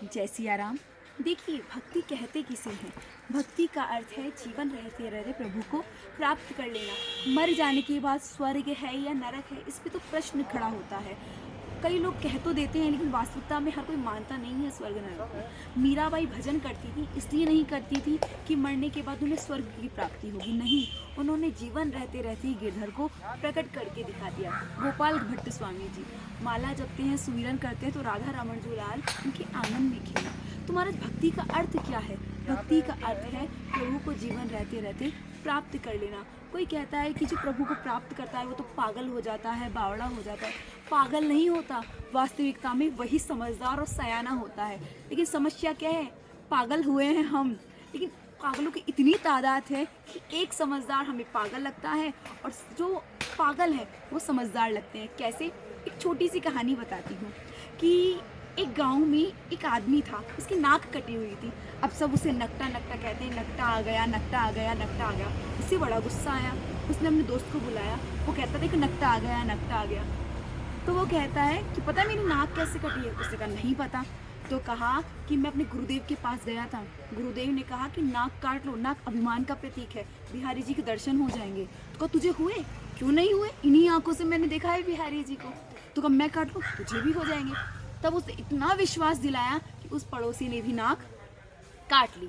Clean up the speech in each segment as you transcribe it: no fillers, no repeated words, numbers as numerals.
जय सिया राम। देखिए, भक्ति कहते किसे हैं? भक्ति का अर्थ है जीवन रहते रहते प्रभु को प्राप्त कर लेना। मर जाने के बाद स्वर्ग है या नरक है, इस पे तो प्रश्न खड़ा होता है। कई लोग कह तो देते हैं, लेकिन वास्तविकता में हर कोई मानता नहीं है स्वर्ग नरक को। मीराबाई भजन करती थी, इसलिए नहीं करती थी कि मरने के बाद उन्हें स्वर्ग की प्राप्ति होगी, नहीं, उन्होंने जीवन रहते रहते ही गिरधर को प्रकट करके दिखा दिया। गोपाल भट्ट स्वामी जी माला जपते हैं, सुमिरन करते हैं तो राधा रमण जो लाल उनके आंगन में खेला। तुम्हारा भक्ति का अर्थ क्या है? भक्ति का अर्थ है प्रभु को जीवन रहते रहते प्राप्त कर लेना। कोई कहता है कि जो प्रभु को प्राप्त करता है वो तो पागल हो जाता है, बावड़ा हो जाता है। पागल नहीं होता, वास्तविकता में वही समझदार और सयाना होता है। लेकिन समस्या क्या है? पागल हुए हैं हम, लेकिन पागलों की इतनी तादाद है कि एक समझदार हमें पागल लगता है और जो पागल है वो समझदार लगते हैं। कैसे? एक छोटी सी कहानी बताती हूँ कि एक गांव में एक आदमी था, उसकी नाक कटी हुई थी। अब सब उसे नकटा नकटा कहते हैं, नकटा आ गया, नकटा आ गया, नकटा आ गया। उससे बड़ा गुस्सा आया, उसने अपने दोस्त को बुलाया। वो कहता था कि नकटा आ गया, नकटा आ गया। तो वो कहता है कि पता है मेरी नाक कैसे कटी है? उसने कहा नहीं पता। तो कहा कि मैं अपने गुरुदेव के पास गया था, गुरुदेव ने कहा कि नाक काट लो, नाक अभिमान का प्रतीक है, बिहारी जी के दर्शन हो जाएंगे। तो कहा तुझे हुए? क्यों नहीं हुए, इन्हीं आंखों से मैंने देखा है बिहारी जी को। तो कहा मैं काट लूँ, तुझे भी हो जाएंगे। तब उसे इतना विश्वास दिलाया कि उस पड़ोसी ने भी नाक काट ली।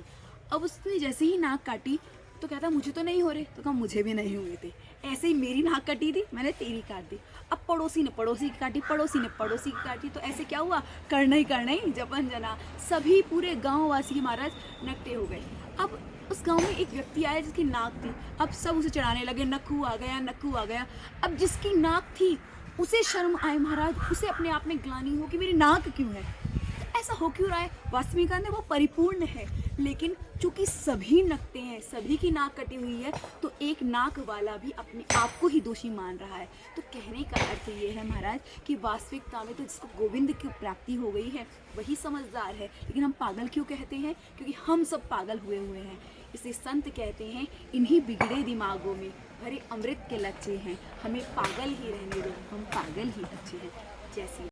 अब उसने जैसे ही नाक काटी तो कहता मुझे तो नहीं हो रहे। तो कहा मुझे भी नहीं हुए थे, ऐसे ही मेरी नाक कटी थी, मैंने तेरी काट दी। अब पड़ोसी ने पड़ोसी की काटी, पड़ोसी ने पड़ोसी की काटी, तो ऐसे क्या हुआ? करना ही जपन जना, सभी पूरे गाँव वासी महाराज नकटे हो गए। अब उस गांव में एक व्यक्ति आया जिसकी नाक थी। अब सब उसे चढ़ाने लगे, नक्कू आ गया, नक्कू आ गया। अब जिसकी नाक थी उसे शर्म आए महाराज, उसे अपने आप में ग्लानि हो कि मेरी नाक क्यों है। ऐसा हो क्यों रहा है? वास्तविकता में वो परिपूर्ण है, लेकिन चूंकि सभी नकटे हैं, सभी की नाक कटी हुई है, तो एक नाक वाला भी अपने आप को ही दोषी मान रहा है। तो कहने का अर्थ ये है महाराज कि वास्तविकता में तो जिसको गोविंद की प्राप्ति हो गई है वही समझदार है। लेकिन हम पागल क्यों कहते हैं? क्योंकि हम सब पागल हुए हैं। इसे संत कहते हैं इन्हीं बिगड़े दिमागों में भरे अमृत के लच्छे हैं, हमें पागल ही रहने दो, हम पागल ही अच्छे हैं। जैसी